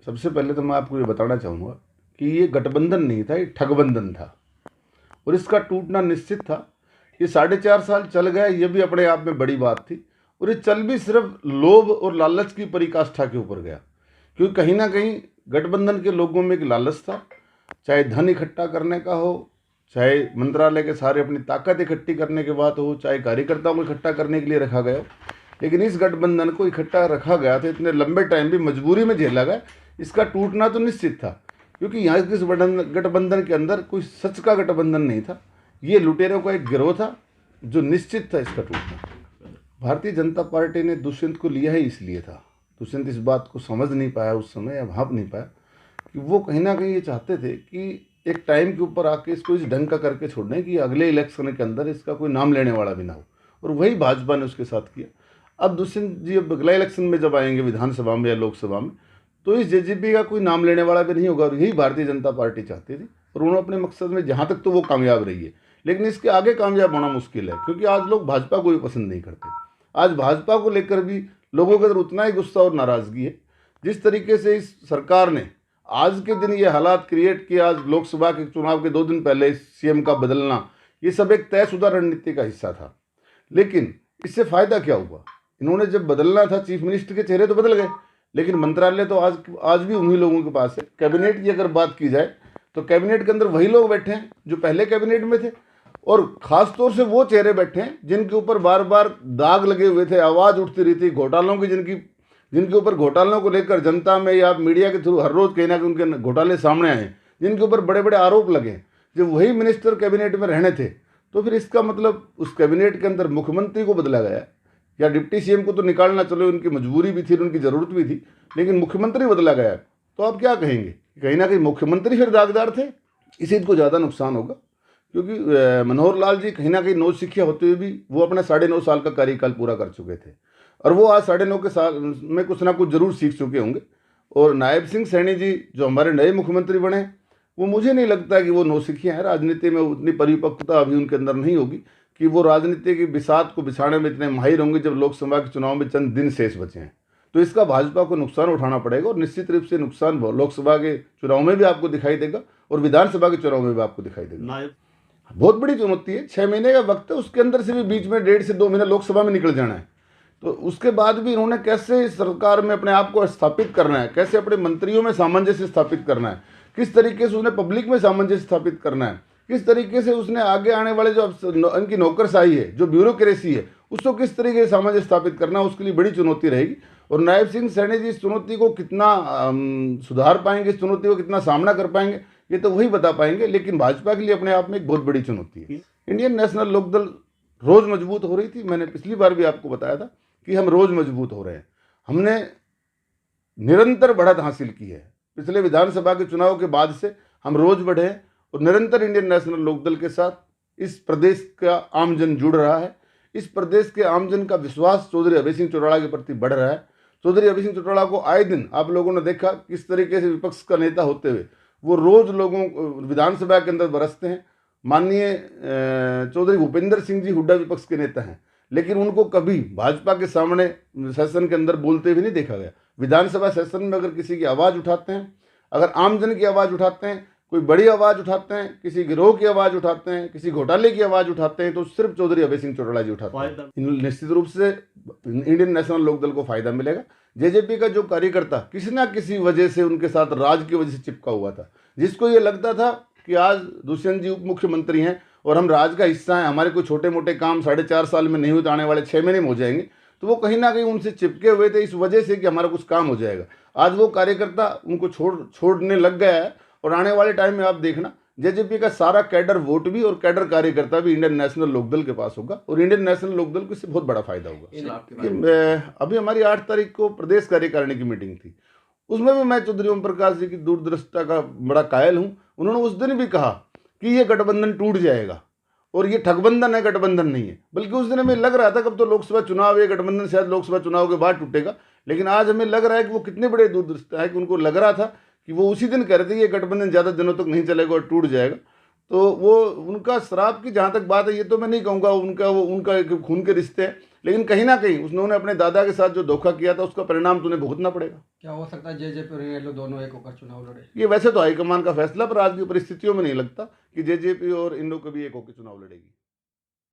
सबसे पहले तो मैं आपको ये बताना चाहूँगा कि ये गठबंधन नहीं था, ये ठगबंधन था और इसका टूटना निश्चित था। ये 4.5 साल चल गया, ये भी अपने आप में बड़ी बात थी और ये चल भी सिर्फ लोभ और लालच की पराकाष्ठा के ऊपर गया, क्योंकि कहीं ना कहीं गठबंधन के लोगों में एक लालच था, चाहे धन इकट्ठा करने का हो, चाहे मंत्रालय के सारे अपनी ताकत इकट्ठी करने की बात हो, चाहे कार्यकर्ताओं को इकट्ठा करने के लिए रखा गया हो। लेकिन इस गठबंधन को इकट्ठा रखा गया था, इतने लंबे टाइम भी मजबूरी में झेला गया, इसका टूटना तो निश्चित था। क्योंकि यहाँ इस गठबंधन के अंदर कोई सच का गठबंधन नहीं था, ये लुटेरों का एक गिरोह था जो निश्चित था इसका टूटना। भारतीय जनता पार्टी ने दुष्यंत को लिया ही इसलिए था, दुष्यंत इस बात को समझ नहीं पाया उस समय या भाप नहीं पाया कि वो कहीं ना कहीं ये चाहते थे कि एक टाइम के ऊपर आके इसको इस ढंग का करके छोड़ने कि अगले इलेक्शन के अंदर इसका कोई नाम लेने वाला भी ना हो, और वही भाजपा ने उसके साथ किया। अब दुष्यंत जी अब अगला इलेक्शन में जब आएंगे विधानसभा में या लोकसभा में, तो इस जेजेपी का कोई नाम लेने वाला भी नहीं होगा, और यही भारतीय जनता पार्टी चाहती थी और उन्होंने अपने मकसद में जहाँ तक तो वो कामयाब रही है। लेकिन इसके आगे कामयाब होना मुश्किल है, क्योंकि आज लोग भाजपा को भी पसंद नहीं करते। आज भाजपा को लेकर भी लोगों के अंदर उतना ही गुस्सा और नाराज़गी है। जिस तरीके से इस सरकार ने आज के दिन ये हालात क्रिएट किए, आज लोकसभा के चुनाव के 2 दिन पहले सीएम का बदलना, ये सब एक तयशुदा रणनीति का हिस्सा था। लेकिन इससे फ़ायदा क्या हुआ? इन्होंने जब बदलना था, चीफ मिनिस्टर के चेहरे तो बदल गए, लेकिन मंत्रालय तो आज भी उन्हीं लोगों के पास है। कैबिनेट की अगर बात की जाए तो कैबिनेट के अंदर वही लोग बैठे हैं जो पहले कैबिनेट में थे, और ख़ास तौर से वो चेहरे बैठे हैं जिनके ऊपर बार बार दाग लगे हुए थे, आवाज़ उठती रही थी घोटालों की, जिनके ऊपर घोटालों को लेकर जनता में या मीडिया के थ्रू हर रोज़ कहीं ना कहीं उनके घोटाले सामने आए, जिनके ऊपर बड़े बड़े आरोप लगे, जब वही मिनिस्टर कैबिनेट में रहने थे, तो फिर इसका मतलब उस कैबिनेट के अंदर मुख्यमंत्री को बदला गया या डिप्टी सीएम को तो निकालना, चलो उनकी मजबूरी भी थी, उनकी ज़रूरत भी थी, लेकिन मुख्यमंत्री बदला गया। तो आप क्या कहेंगे? कहीं ना कहीं मुख्यमंत्री फिर दागदार थे, इसी को ज़्यादा नुकसान होगा। क्योंकि मनोहर लाल जी कहीं ना कहीं नौसिखिया होते हुए भी वो अपना 9.5 साल का कार्यकाल पूरा कर चुके थे, और वो आज 9.5 के साल में कुछ ना कुछ जरूर सीख चुके होंगे। और नायब सिंह सैनी जी जो हमारे नए मुख्यमंत्री बने, वो मुझे नहीं लगता कि वो नौसिखिया हैं। राजनीति में उतनी परिपक्वता अभी उनके अंदर नहीं होगी कि वो राजनीति की बिसात को बिछाने में इतने माहिर होंगे जब लोकसभा के चुनाव में चंद दिन शेष बचे हैं। तो इसका भाजपा को नुकसान उठाना पड़ेगा, और निश्चित रूप से नुकसान लोकसभा के चुनाव में भी आपको दिखाई देगा और विधानसभा के चुनाव में भी आपको दिखाई देगा। बहुत बड़ी चुनौती है, 6 महीने का वक्त है, उसके अंदर से भी बीच में 1.5 से 2 महीने लोकसभा में निकल जाना है। तो उसके बाद भी इन्होंने कैसे सरकार में अपने आप को स्थापित करना है, कैसे अपने मंत्रियों में सामंजस्य स्थापित करना है, किस तरीके से उसने पब्लिक में सामंजस्य स्थापित करना है, किस तरीके से उसने आगे आने वाले जो इनकी नौकरशाही है, जो ब्यूरोक्रेसी है, उसको किस तरीके से सामंजस्य स्थापित करना, उसके लिए बड़ी चुनौती रहेगी। और नायब सिंह सैनी जी इस चुनौती को कितना सुधार पाएंगे, इस चुनौती को कितना सामना कर पाएंगे, ये तो वही बता पाएंगे। लेकिन भाजपा के लिए अपने आप में एक बहुत बड़ी चुनौती है। इंडियन नेशनल लोकदल रोज़ मजबूत हो रही थी, मैंने पिछली बार भी आपको बताया था कि हम रोज़ मजबूत हो रहे हैं। हमने निरंतर बढ़त हासिल की है, पिछले विधानसभा के चुनाव के बाद से हम रोज़ बढ़े हैं, और निरंतर इंडियन नेशनल लोकदल के साथ इस प्रदेश का आमजन जुड़ रहा है। इस प्रदेश के आमजन का विश्वास चौधरी अभय सिंह चौटाला के प्रति बढ़ रहा है। चौधरी अभय सिंह चौटाला को आए दिन आप लोगों ने देखा किस तरीके से विपक्ष का नेता होते हुए वो रोज़ लोगों विधानसभा के अंदर बरसते हैं। माननीय चौधरी भूपेंद्र सिंह जी हुड्डा विपक्ष के नेता हैं, लेकिन उनको कभी भाजपा के सामने सेशन के अंदर बोलते हुए नहीं देखा गया। विधानसभा सेशन में अगर किसी की आवाज़ उठाते हैं, अगर आमजन की आवाज़ उठाते हैं, कोई बड़ी आवाज़ उठाते हैं, किसी गिरोह की आवाज़ उठाते हैं, किसी घोटाले की आवाज़ उठाते हैं, तो सिर्फ चौधरी अभय सिंह चौटाला जी उठाते हैं। निश्चित रूप से इंडियन नेशनल लोकदल को फायदा मिलेगा। जेजेपी का जो कार्यकर्ता किसी ना किसी वजह से उनके साथ राज की वजह से चिपका हुआ था, जिसको ये लगता था कि आज दुष्यंत जी उप मुख्यमंत्री हैं और हम राज का हिस्सा हैं, हमारे कोई छोटे मोटे काम 4.5 साल में नहीं हुए तो आने वाले 6 महीने में हो जाएंगे, तो वो कहीं ना कहीं उनसे चिपके हुए थे इस वजह से कि हमारा कुछ काम हो जाएगा। आज वो कार्यकर्ता उनको छोड़ने लग गया है, और आने वाले टाइम में आप देखना जेजेपी का सारा कैडर वोट भी और कैडर कार्यकर्ता भी इंडियन नेशनल लोकदल के पास होगा, और इंडियन नेशनल लोकदल को इससे बहुत बड़ा फायदा होगा। अभी हमारी 8 तारीख को प्रदेश कार्यकारिणी की मीटिंग थी, उसमें भी मैं चौधरी ओम प्रकाश जी की दूरदृष्टा का बड़ा कायल हूँ। उन्होंने उस दिन भी कहा कि ये गठबंधन टूट जाएगा, और ये ठगबंधन है, गठबंधन नहीं है। बल्कि उस दिन हमें लग रहा था कब तो लोकसभा चुनाव है, गठबंधन शायद लोकसभा चुनाव के बाद टूटेगा, लेकिन आज हमें लग रहा है कि वो कितने बड़े दूरदृष्टा है कि उनको लग रहा था कि वो उसी दिन कह रहे थे ये गठबंधन ज़्यादा दिनों तक नहीं चलेगा और टूट जाएगा। तो वो उनका शराब की जहाँ तक बात है, ये तो मैं नहीं कहूँगा उनका एक खून के रिश्ते हैं, लेकिन कहीं ना कहीं उन्होंने अपने दादा के साथ जो धोखा किया था उसका परिणाम तुम्हें भुगतना पड़ेगा। क्या हो सकता है जेजेपी और इनेलो दोनों एक होकर चुनाव लड़े? ये वैसे तो हाईकमान का फैसला, पर आज की परिस्थितियों में नहीं लगता कि जेजेपी और इन लोग कभी एक होकर चुनाव लड़ेगी।